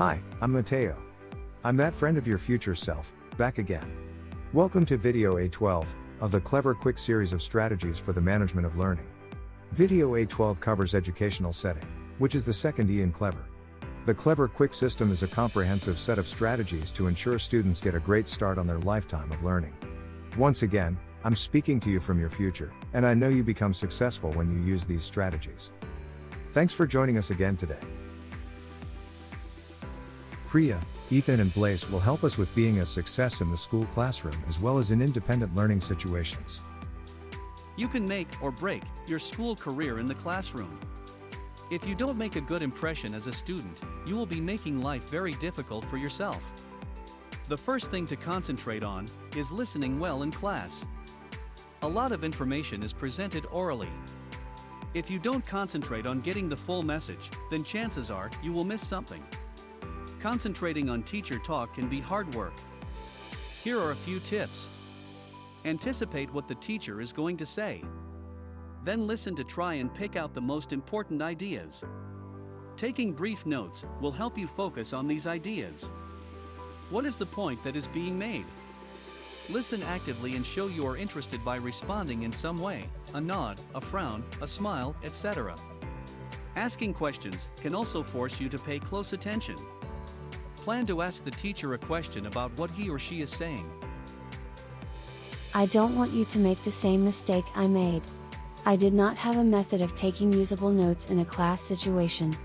Hi, I'm Mateo. I'm that friend of your future self, back again. Welcome to Video A12 of the Clever Quick series of strategies for the management of learning. Video A12 covers educational setting, which is the second E in Clever. The Clever Quick system is a comprehensive set of strategies to ensure students get a great start on their lifetime of learning. Once again, I'm speaking to you from your future, and I know you become successful when you use these strategies. Thanks for joining us again today. Priya, Ethan and Blaise will help us with being a success in the school classroom as well as in independent learning situations. You can make or break your school career in the classroom. If you don't make a good impression as a student, you will be making life very difficult for yourself. The first thing to concentrate on is listening well in class. A lot of information is presented orally. If you don't concentrate on getting the full message, then chances are you will miss something. Concentrating on teacher talk can be hard work. Here are a few tips. Anticipate what the teacher is going to say. Then listen to try and pick out the most important ideas. Taking brief notes will help you focus on these ideas. What is the point that is being made? Listen actively and show you are interested by responding in some way, a nod, a frown, a smile, etc. Asking questions can also force you to pay close attention. Plan to ask the teacher a question about what he or she is saying. I don't want you to make the same mistake I made. I did not have a method of taking usable notes in a class situation.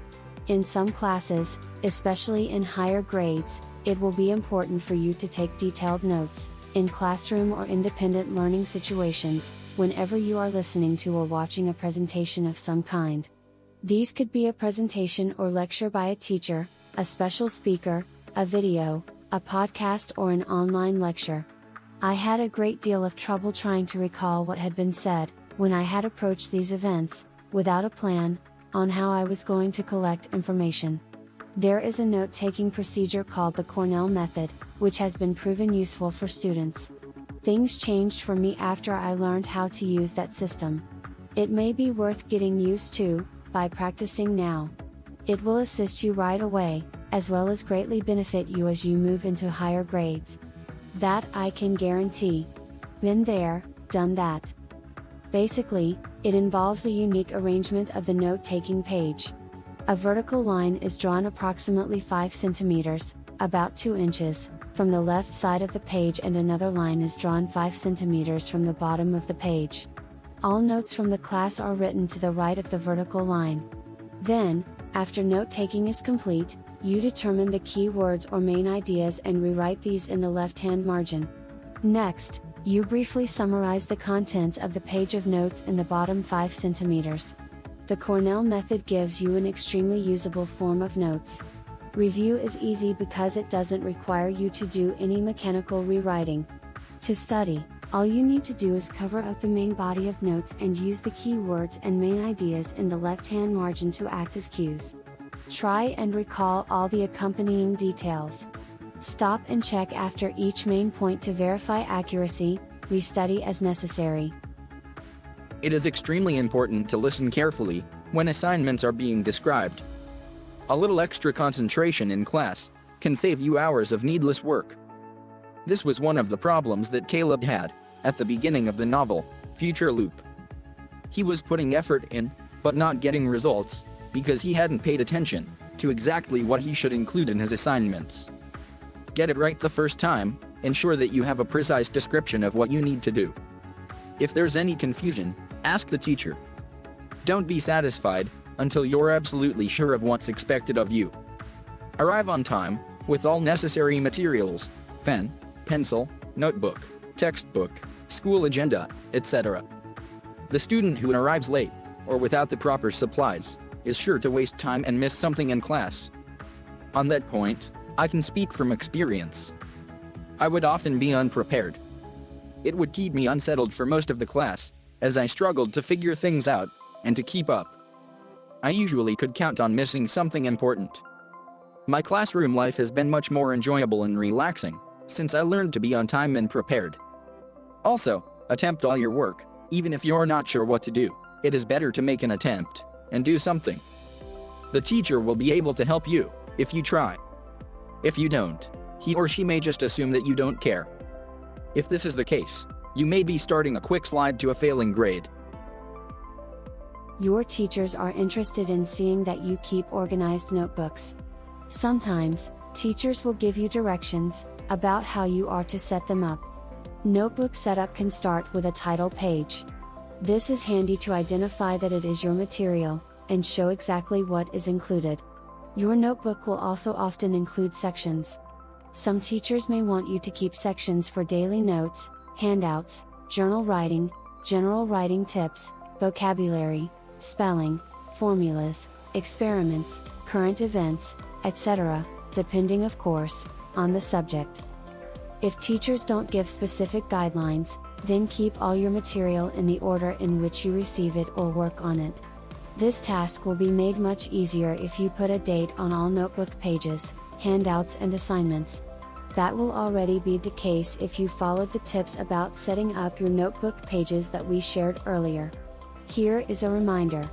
In some classes, especially in higher grades, it will be important for you to take detailed notes, in classroom or independent learning situations, whenever you are listening to or watching a presentation of some kind. These could be a presentation or lecture by a teacher, a special speaker, a video, a podcast or an online lecture. I had a great deal of trouble trying to recall what had been said, when I had approached these events, without a plan, on how I was going to collect information. There is a note-taking procedure called the Cornell method, which has been proven useful for students. Things changed for me after I learned how to use that system. It may be worth getting used to, by practicing now. It will assist you right away, as well as greatly benefit you as you move into higher grades. That I can guarantee. Been there, done that. Basically, it involves a unique arrangement of the note-taking page. A vertical line is drawn approximately 5 centimeters, about 2 inches, from the left side of the page and another line is drawn 5 centimeters from the bottom of the page. All notes from the class are written to the right of the vertical line. Then, after note-taking is complete, you determine the key words or main ideas and rewrite these in the left-hand margin. Next, you briefly summarize the contents of the page of notes in the bottom 5 centimeters. The Cornell method gives you an extremely usable form of notes. Review is easy because it doesn't require you to do any mechanical rewriting. To study, all you need to do is cover up the main body of notes and use the key words and main ideas in the left-hand margin to act as cues. Try and recall all the accompanying details. Stop and check after each main point to verify accuracy, restudy as necessary. It is extremely important to listen carefully when assignments are being described. A little extra concentration in class can save you hours of needless work. This was one of the problems that Caleb had at the beginning of the novel, Future Loop. He was putting effort in, but not getting results, because he hadn't paid attention to exactly what he should include in his assignments. Get it right the first time, ensure that you have a precise description of what you need to do. If there's any confusion, ask the teacher. Don't be satisfied until you're absolutely sure of what's expected of you. Arrive on time, with all necessary materials, pen, pencil, notebook, textbook, school agenda, etc. The student who arrives late, or without the proper supplies, is sure to waste time and miss something in class. On that point, I can speak from experience. I would often be unprepared. It would keep me unsettled for most of the class, as I struggled to figure things out, and to keep up. I usually could count on missing something important. My classroom life has been much more enjoyable and relaxing, since I learned to be on time and prepared. Also, attempt all your work, even if you're not sure what to do. It is better to make an attempt, and do something. The teacher will be able to help you, if you try. If you don't, he or she may just assume that you don't care. If this is the case, you may be starting a quick slide to a failing grade. Your teachers are interested in seeing that you keep organized notebooks. Sometimes, teachers will give you directions about how you are to set them up. Notebook setup can start with a title page. This is handy to identify that it is your material, and show exactly what is included. Your notebook will also often include sections. Some teachers may want you to keep sections for daily notes, handouts, journal writing, general writing tips, vocabulary, spelling, formulas, experiments, current events, etc., depending of course, on the subject. If teachers don't give specific guidelines, then keep all your material in the order in which you receive it or work on it. This task will be made much easier if you put a date on all notebook pages, handouts and assignments. That will already be the case if you followed the tips about setting up your notebook pages that we shared earlier. Here is a reminder.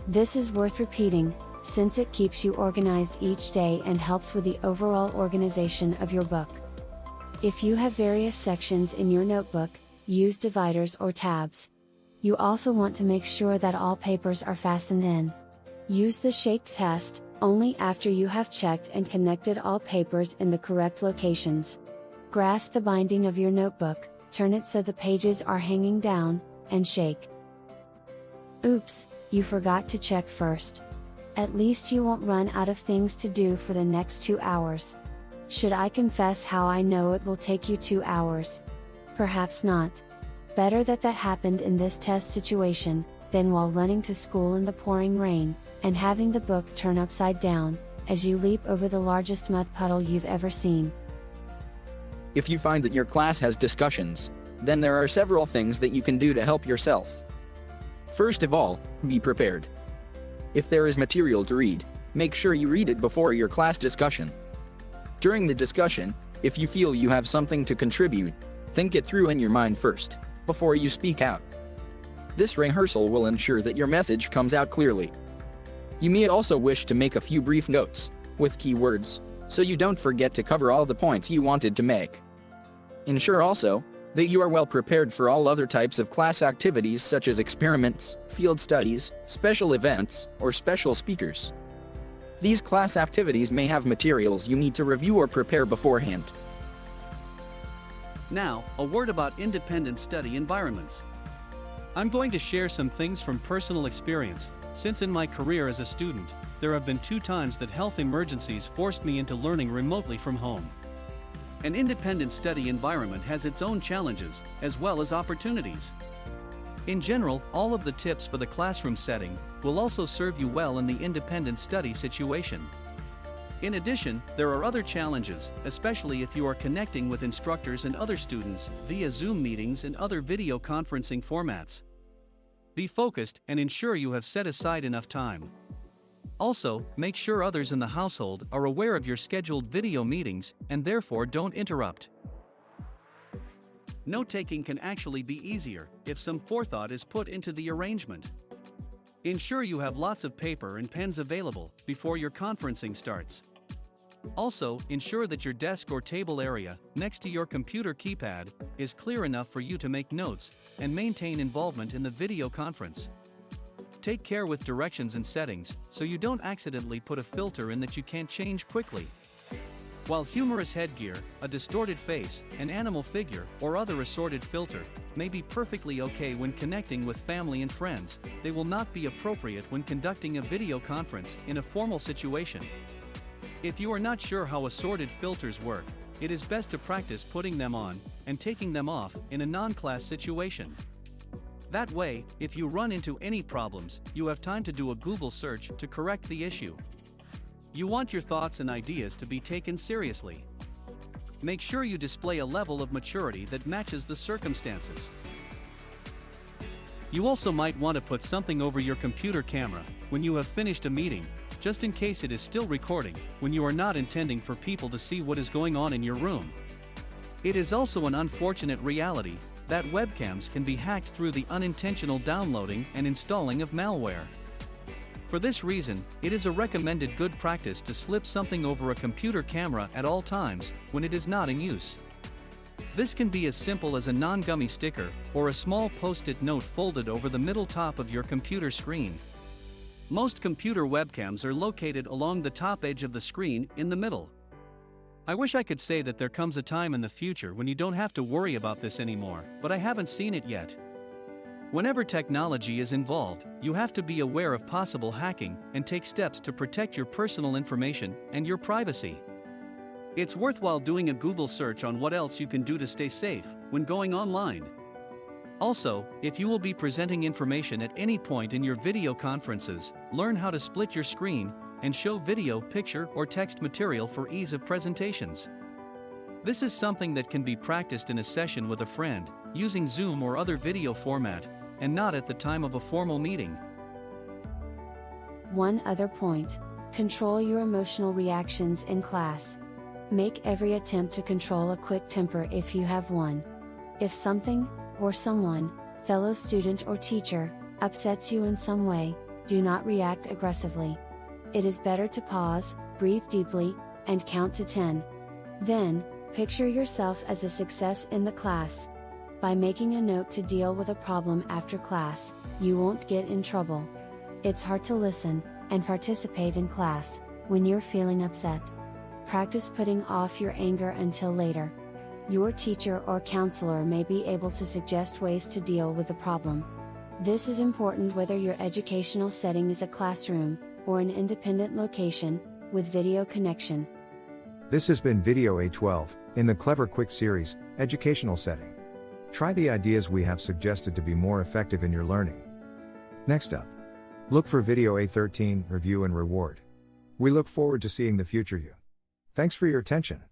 This is worth repeating, since it keeps you organized each day and helps with the overall organization of your book. If you have various sections in your notebook, use dividers or tabs. You also want to make sure that all papers are fastened in. Use the shake test only after you have checked and connected all papers in the correct locations. Grasp the binding of your notebook, turn it so the pages are hanging down, and shake. Oops, you forgot to check first. At least you won't run out of things to do for the next 2 hours. Should I confess how I know it will take you 2 hours? Perhaps not. Better that happened in this test situation, than while running to school in the pouring rain, and having the book turn upside down, as you leap over the largest mud puddle you've ever seen. If you find that your class has discussions, then there are several things that you can do to help yourself. First of all, be prepared. If there is material to read, make sure you read it before your class discussion. During the discussion, if you feel you have something to contribute, think it through in your mind first, before you speak out. This rehearsal will ensure that your message comes out clearly. You may also wish to make a few brief notes, with keywords, so you don't forget to cover all the points you wanted to make. Ensure also that you are well prepared for all other types of class activities such as experiments, field studies, special events, or special speakers. These class activities may have materials you need to review or prepare beforehand. Now, a word about independent study environments. I'm going to share some things from personal experience, since in my career as a student, there have been 2 times that health emergencies forced me into learning remotely from home. An independent study environment has its own challenges, as well as opportunities. In general, all of the tips for the classroom setting will also serve you well in the independent study situation. In addition, there are other challenges, especially if you are connecting with instructors and other students via Zoom meetings and other video conferencing formats. Be focused and ensure you have set aside enough time. Also, make sure others in the household are aware of your scheduled video meetings and therefore don't interrupt. Note-taking can actually be easier if some forethought is put into the arrangement. Ensure you have lots of paper and pens available before your conferencing starts. Also, ensure that your desk or table area, next to your computer keypad, is clear enough for you to make notes and maintain involvement in the video conference. Take care with directions and settings so you don't accidentally put a filter in that you can't change quickly. While humorous headgear, a distorted face, an animal figure, or other assorted filter may be perfectly okay when connecting with family and friends, they will not be appropriate when conducting a video conference in a formal situation. If you are not sure how assorted filters work, it is best to practice putting them on and taking them off in a non-class situation. That way, if you run into any problems, you have time to do a Google search to correct the issue. You want your thoughts and ideas to be taken seriously. Make sure you display a level of maturity that matches the circumstances. You also might want to put something over your computer camera when you have finished a meeting, just in case it is still recording, when you are not intending for people to see what is going on in your room. It is also an unfortunate reality that webcams can be hacked through the unintentional downloading and installing of malware. For this reason, it is a recommended good practice to slip something over a computer camera at all times when it is not in use. This can be as simple as a non-gummy sticker or a small post-it note folded over the middle top of your computer screen. Most computer webcams are located along the top edge of the screen in the middle. I wish I could say that there comes a time in the future when you don't have to worry about this anymore, but I haven't seen it yet. Whenever technology is involved, you have to be aware of possible hacking and take steps to protect your personal information and your privacy. It's worthwhile doing a Google search on what else you can do to stay safe when going online. Also, if you will be presenting information at any point in your video conferences, learn how to split your screen and show video, picture, or text material for ease of presentations. This is something that can be practiced in a session with a friend, using Zoom or other video format, and not at the time of a formal meeting. One other point: control your emotional reactions in class. Make every attempt to control a quick temper if you have one. If something, or someone, fellow student or teacher, upsets you in some way, do not react aggressively. It is better to pause, breathe deeply, and count to 10. Then, picture yourself as a success in the class. By making a note to deal with a problem after class, you won't get in trouble. It's hard to listen and participate in class when you're feeling upset. Practice putting off your anger until later. Your teacher or counselor may be able to suggest ways to deal with the problem. This is important whether your educational setting is a classroom or an independent location with video connection. This has been Video A12, in the Clever Quick series, Educational Setting. Try the ideas we have suggested to be more effective in your learning. Next up, look for Video A13, Review and Reward. We look forward to seeing the future you. Thanks for your attention.